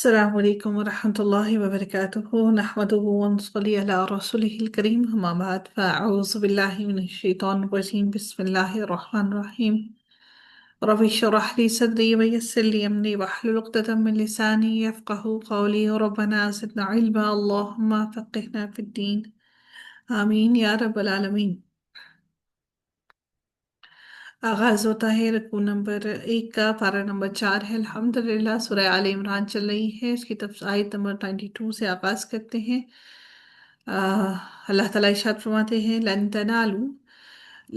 السلام عليكم ورحمة الله وبركاته نحمده ونصلي على رسوله الكريم أما بعد فأعوذ بالله من الشيطان الرجيم بسم الله الرحمن الرحيم رب اشرح لي صدري ويسر لي أمري واحلل عقدة من لساني يفقه قولي ربنا زدنا علما اللهم فقهنا في الدين آمين يا رب العالمين۔ آغاز ہوتا ہے رکوع نمبر 1 کا، پارہ نمبر 4 ہے۔ الحمدللہ سورہ آل عمران چل رہی ہے، اس کی آیت نمبر 92 سے آغاز کرتے ہیں۔ اللہ تعالیٰ ارشاد فرماتے ہیں لن تنالو،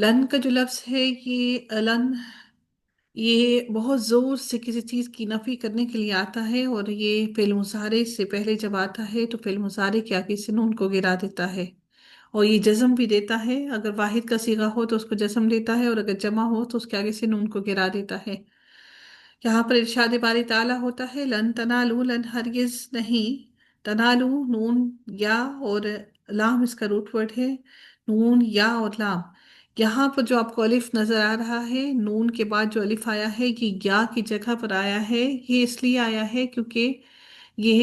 لن کا جو لفظ ہے یہ بہت زور سے کسی چیز کی نفی کرنے کے لیے آتا ہے، اور یہ فعل مضارع سے پہلے جب آتا ہے تو فعل مضارع کے آگے سے نون کو گرا دیتا ہے، اور یہ جزم بھی دیتا ہے۔ اگر واحد کا صیغہ ہو تو اس کو جزم دیتا ہے، اور اگر جمع ہو تو اس کے آگے سے نون کو گرا دیتا ہے۔ یہاں پر ارشاد باری تعالیٰ ہوتا ہے لن تنالو، لن ہرگز نہیں، تنالو نون یا اور لام اس کا روٹ ورڈ ہے، نون یا اور لام۔ یہاں پر جو آپ کو الف نظر آ رہا ہے، نون کے بعد جو الف آیا ہے یہ یا کی جگہ پر آیا ہے۔ یہ اس لیے آیا ہے کیونکہ یہ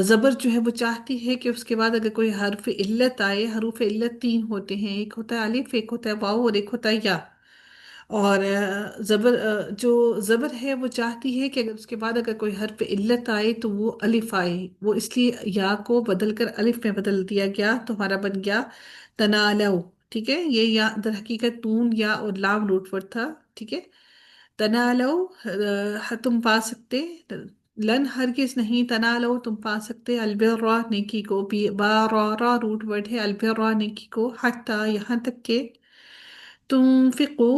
زبر جو ہے وہ چاہتی ہے کہ اس کے بعد اگر کوئی حرف علت آئے، حروف علت 3 ہوتے ہیں، ایک ہوتا ہے الف، ایک ہوتا ہے واو اور ایک ہوتا ہے یا، اور جو زبر ہے وہ چاہتی ہے کہ اگر اس کے بعد اگر کوئی حرف علت آئے تو وہ الف آئے، وہ اس لیے یا کو بدل کر الف میں بدل دیا گیا تو ہمارا بن گیا تنالو۔ ٹھیک ہے، یہ یا در حقیقت نون یا اور لام روٹ ورڈ تھا۔ ٹھیک ہے، تنالو تم پا سکتے، لن ہرگز نہیں، تنالو تم پا سکتے، البر نیکی کو، بارا روٹ ورڈ ہے، البر نیکی کو، حتی یہاں تک کہ تنفقو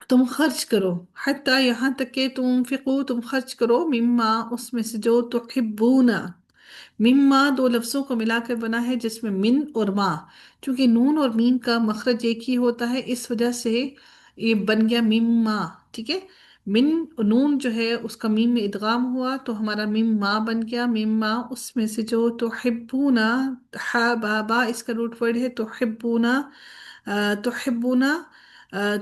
تم خرچ کرو، حتی یہاں تک کہ تنفقو تم خرچ کرو، مما اس میں سے جو تحبون، مما دو لفظوں کو ملا کر بنا ہے جس میں من اور ما، چونکہ نون اور میم کا مخرج ایک ہی ہوتا ہے اس وجہ سے یہ بن گیا مما۔ ٹھیک ہے، من نون جو ہے اس کا میم میں ادغام ہوا تو ہمارا میم ما بن گیا، مما اس میں سے جو تحبونا، ہا با با اس کا روٹ ورڈ ہے، تحبونا تحبونا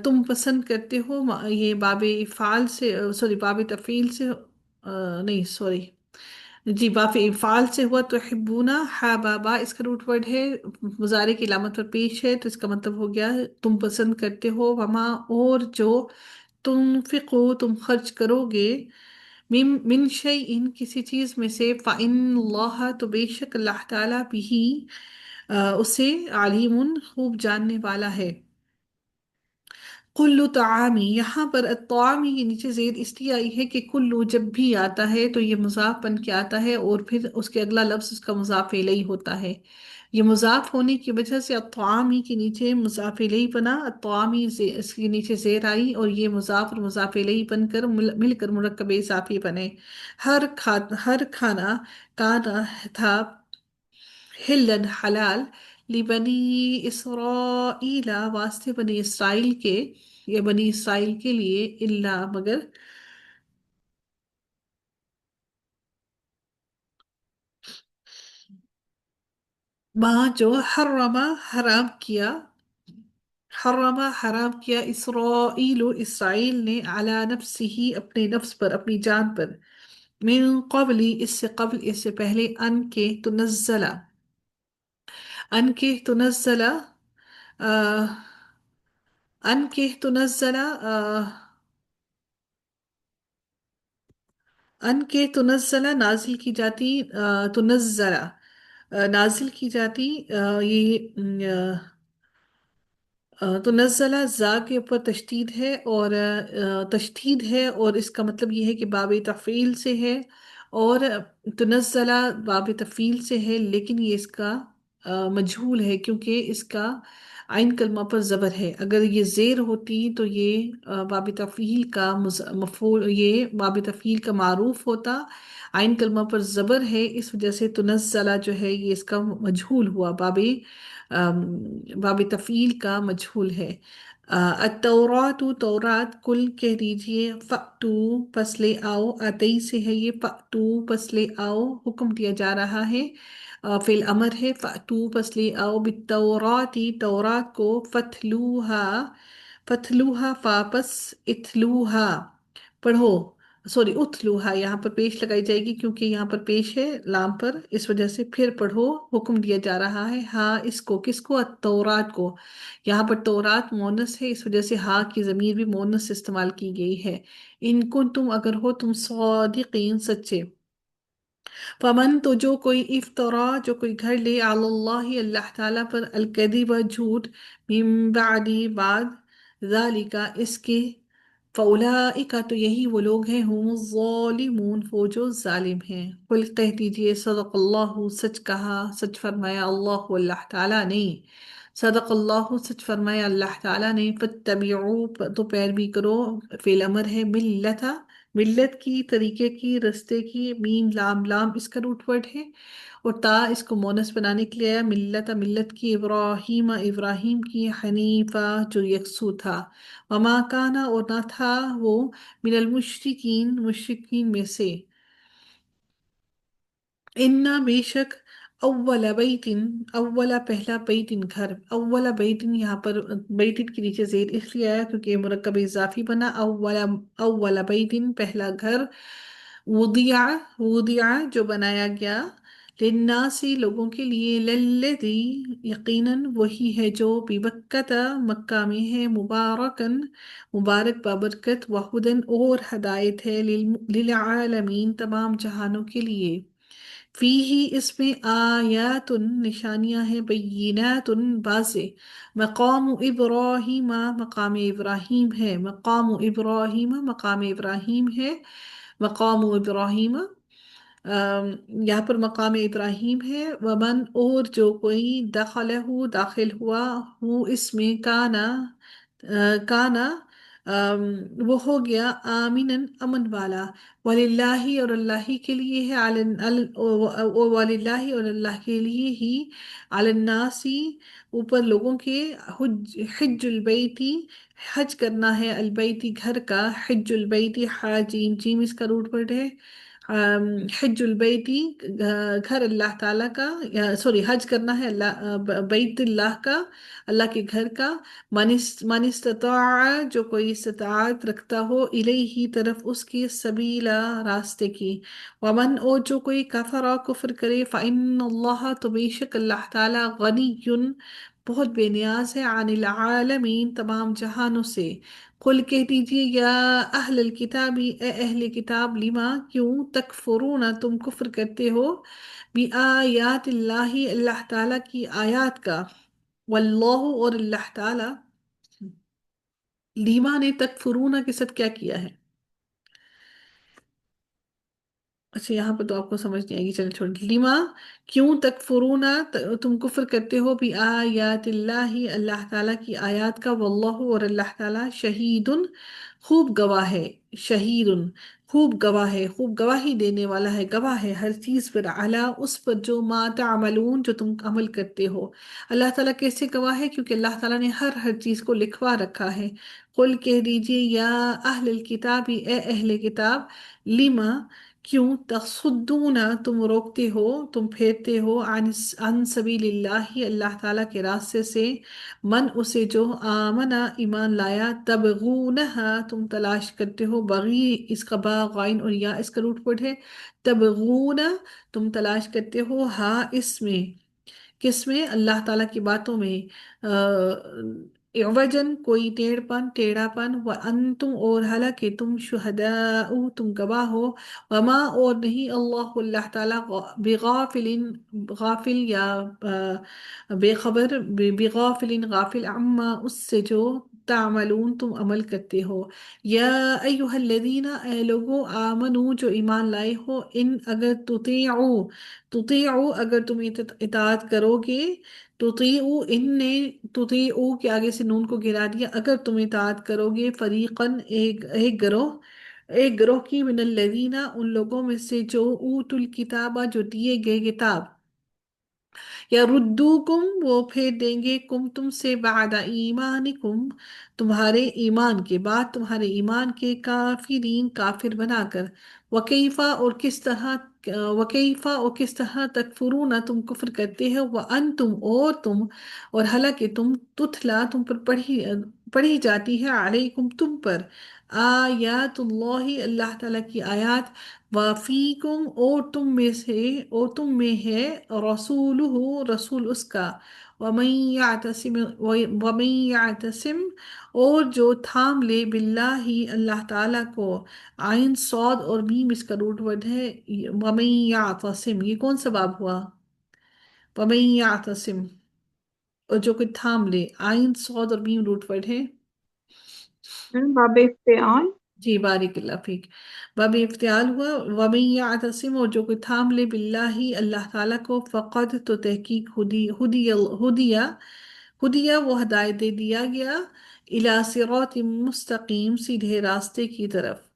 تم پسند کرتے ہو، یہ باب افعال سے، سوری باب تفعیل سے، نہیں سوری، جی باب افعال سے ہوا تحبونا، ہا بابا اس کا روٹ ورڈ ہے، مضارع کی علامت پر پیش ہے تو اس کا مطلب ہو گیا تم پسند کرتے ہو، وما اور جو تنفقو تم خرچ کرو گے، من شیئن کسی چیز میں سے، فإن اللہ تو بے شک اللہ تعالیٰ بھی اسے علیم خوب جاننے والا ہے۔ کلو طعامی، یہاں پر الطعامی کے نیچے زیر اس لیے آئی ہے کہ کلو جب بھی آتا ہے تو یہ مضاف بن کے آتا ہے اور پھر اس کے اگلا لفظ اس کا مضاف الیہ ہوتا ہے۔ یہ مضاف ہونے کی وجہ سے الطعامی کے نیچے مضاف الیہ بنا، الطعامی اس کے نیچے زیر آئی اور یہ مضاف اور مضاف الیہ بن کر مل کر مرکب اضافی بنے۔ ہر کھانا کانا تھا، ہلن حلال، لبنی اسرائیل واسطے بنی اسرائیل کے، یا بنی اسرائیل کے لیے، اللہ مگر، ماں جو حرما حرام کیا، حرما حرام کیا، اسرائیل اسرائیل نے، علی نفسہ اپنے نفس پر، اپنی جان پر، من قبلی اس سے پہلے، ان کے تنزلہ ان کے تنزلہ ان کے تنزلہ نازل کی جاتی، تنزلہ نازل کی جاتی، یہ تو نزلہ زا کے اوپر تشدید ہے، اور تشدید ہے، اور اس کا مطلب یہ ہے کہ باب تفعیل سے ہے، اور تنزلہ باب تفعیل سے ہے، لیکن یہ اس کا مجہول ہے کیونکہ اس کا عین کلمہ پر زبر ہے۔ اگر یہ زیر ہوتی تو یہ باب تفعیل کا مفعول، یہ باب تفعیل کا معروف ہوتا، عین کلمہ پر زبر ہے اس وجہ سے تنزلہ جو ہے یہ اس کا مجہول ہوا، باب تفعیل کا مجہول ہے۔ التورات تورات، کل کہہ دیجئے، فأتو پس لے آؤ، آتئی سے ہے یہ، فأتو پس لے آؤ، حکم دیا جا رہا ہے، فعل امر ہے، فأتو پس لے آؤ، بالتوراتی تورات کو، فتلوہا فتلوہا فاپس اتلوہا پڑھو، सॉरी उथलूहा, यहाँ पर पेश लगाई जाएगी क्योंकि यहाँ पर पेश है लाम पर, इस वजह से फिर पढ़ो, हुक्म दिया जा रहा है। हाँ इसको, किसको? तौरात को। यहाँ पर तौरात मोनस है, इस वजह से हाँ की ज़मीर भी मोनस इस्तेमाल की गई है। इनको तुम अगर हो तुम सादिकीन सच्चे। फमन तो जो कोई इफ्तरा, जो कोई घर ले अल्लाह अल्लाह ताला पर अलकदिब झूठ, मिन बादी बाद ज़ालिका इसके, फौलाइका तो यही वो लोग हैं, हुमुज़्ज़ालिमून वो जो जालिम हैं। कुल कह दीजिए सदक़ल्लाहु, सच कहा, सच फरमाया अल्लाह अल्लाह ताला ने, सदक़ल्लाहु सच फरमाया अल्लाह ताला ने। फत्तबिऊ तो पैरवी करो, फेल अमर है, मिल्लता मिल्लत की, तरीके की, रस्ते की, मीम लाम, लाम इसका रूट वर्ड है, और ता इसको मोनस बनाने के लिए आया, मिल्लत मिल्लत की, इब्राहीम इब्राहिम की, हनीफा जो यकसू था, वमा काना और ना था वो, मिनल मुशरिकीन मुशरिकीन में से। इन्ना बेशक, अव्वला बैतिन, अव्वला पहला, बैतिन घर, अव्वला बैतिन यहाँ पर बैतिन के नीचे जेर इसलिए आया क्योंकि मुरक्कब इजाफी बना। अव्वला, अव्वला बैतिन पहला घर, वुदिया, वुदिया जो बनाया गया, लिन्नासी लोगों के लिए, लल्लदी यकीनन वही है जो, बिबक्कता मक्का में है, मुबारकन मुबारक बाबरकत, वहुदन और हदायत है, लिलआलमीन तमाम जहानों के लिए। फीही इसमें आयातुन निशानियां हैं, बय्यिनातुन बाज़े, मकाम इब्राहीम मकाम इब्राहीम है, मकाम इब्राहीम मकाम इब्राहीम है, मकाम इब्राहीम यहाँ पर मकाम इब्राहीम है। वमन और जो कोई दखलहू दाखिल हुआ, हु इसमें काना, काना वो हो गया, आमिनन अमन वाला, वलिल्लाही और अल्लाह ही के लिए है, वलिल्लाही और अल्लाह के लिए ही, अलन्नासी ऊपर लोगों के, हिज्जुल बैती हज करना है, अलबैती घर का, हिज्जुल बैती हाजीम जीम इसका रूट वर्ड है, हज्जुल बैती घर अल्लाह ताला का, सॉरी हज करना है अल्लाह बैतुल्लाह का, अल्लाह के घर का। मन इस्तताअ जो कोई इस्तात रखता हो, इलैही तरफ उसकी, सबीला रास्ते की। वमन और जो कोई कफरा कुफ्र करे, फ़इन्नल्लाह तो बेशक अल्लाह ताला गनियुन बहुत बेनियाज है, अनिल आलमीन तमाम जहानों से। कुल कह दीजिए या अहलल किताबी ए अहले किताब, लिमा क्यों, तकफुरूना तुम कुफ्र करते हो, बि आयातिल्लाही अल्लाह ताला की आयात का, वल्लाहु और अल्लाह ताला, लीमा ने तकफुरूना के साथ क्या किया है? अच्छा यहाँ पर तो आपको समझ नहीं आएगी, चलो छोड़, लिमा क्यों, तकफुरूना तुम कुफ्र करते हो, भी आयातिल्लाही अल्लाह ताला की आयात का, वल्लाहु और अल्लाह ताला, शहीदुन खूब गवाह है, शहीदुन खूब गवाह है, खूब गवाही देने वाला है, गवाह है हर चीज पर, अला उस पर जो, मा तामलून जो तुम अमल करते हो। अल्लाह ताला कैसे गवाह है? क्योंकि अल्लाह ताला ने हर हर चीज को लिखवा रखा है। कुल कह दीजिए या अहलल किताब ए अहले किताब, लिमा क्यों, तसुद्दूना तुम रोकते हो, तुम फेरते हो, अन सबीलिल्लाहि अल्लाह ताला के रास्ते से, मन उसे जो, आमना ईमान लाया, तबगूनहा तुम तलाश करते हो, बगी इसका बा गाइन और या इसका रूट वर्ड है, तबगूना तुम तलाश करते हो, हा इसमें, किसमें? अल्लाह ताला की बातों में, वजन कोई टेढ़पन टेढ़ापन, व अंतुम और हालांकि तुम, शुहदाउ तुम गवाह हो, वमा और नहीं, अल्लाह अल्लाह ताला बेगाफिलिन गाफिल या बेखबर, बेगाफिलिन गाफिल, अम्मा उससे जो, तामलून तुम अमल करते हो। या अय्युहल्लज़ीना ए लोगो, आमनू जो ईमान लाए हो, इन अगर तुतीउ अगर तुम इताअत करोगे, तुतीउ इनने, तुतीउ के आगे से नून को गिरा दिया, अगर तुम इताअत करोगे, फरीकन एक गिरोह की, मिनल्लज़ीना उन लोगों में से जो, ऊतुल किताबा जो दिए गए किताब, या रुद्दूकुम वो फेर देंगे, कुम तुमसे, बादा ईमानिकुम तुम्हारे ईमान के बाद, तुम्हारे ईमान के, काफिरीन काफिर बनाकर। वकैफा और किस तरह, वकैफा और किस तरह तकफुरूना तुम कुफ्र करते हो, व अन तुम और तुम, और हालांकि तुम तुतला तुम पर पढ़ी जाती है, अलैकुम तुम पर, आयातुल्लाहि अल्लाह ताला की आयात, वाफीकुम और तुम में से, और तुम में है, रसूलुहु रसूल उसका, वमन यातसिम वमन यातसिम और जो थाम ले, बिल्लाही अल्लाह ताला को, आइन सौद और मीम इसका रूट वर्ड है, वमन यातसिम ये कौन सा बाब हुआ, वमन यातसिम, और जो कोई थाम ले, आइन सौद और मीम रूट वर्ड है। باب افتعال. जी बारिक अल्लाह फीक। बब इफ्तियाल हुआ, वमन यातसिम और जो कोई थाम ले, बिल्लाही अल्लाह ताला को, फ़क़द तो तहकीक, हुदिया हुदिया वो हदायत दे दिया गया, इला सिरात मुस्तकीम सीधे रास्ते की तरफ।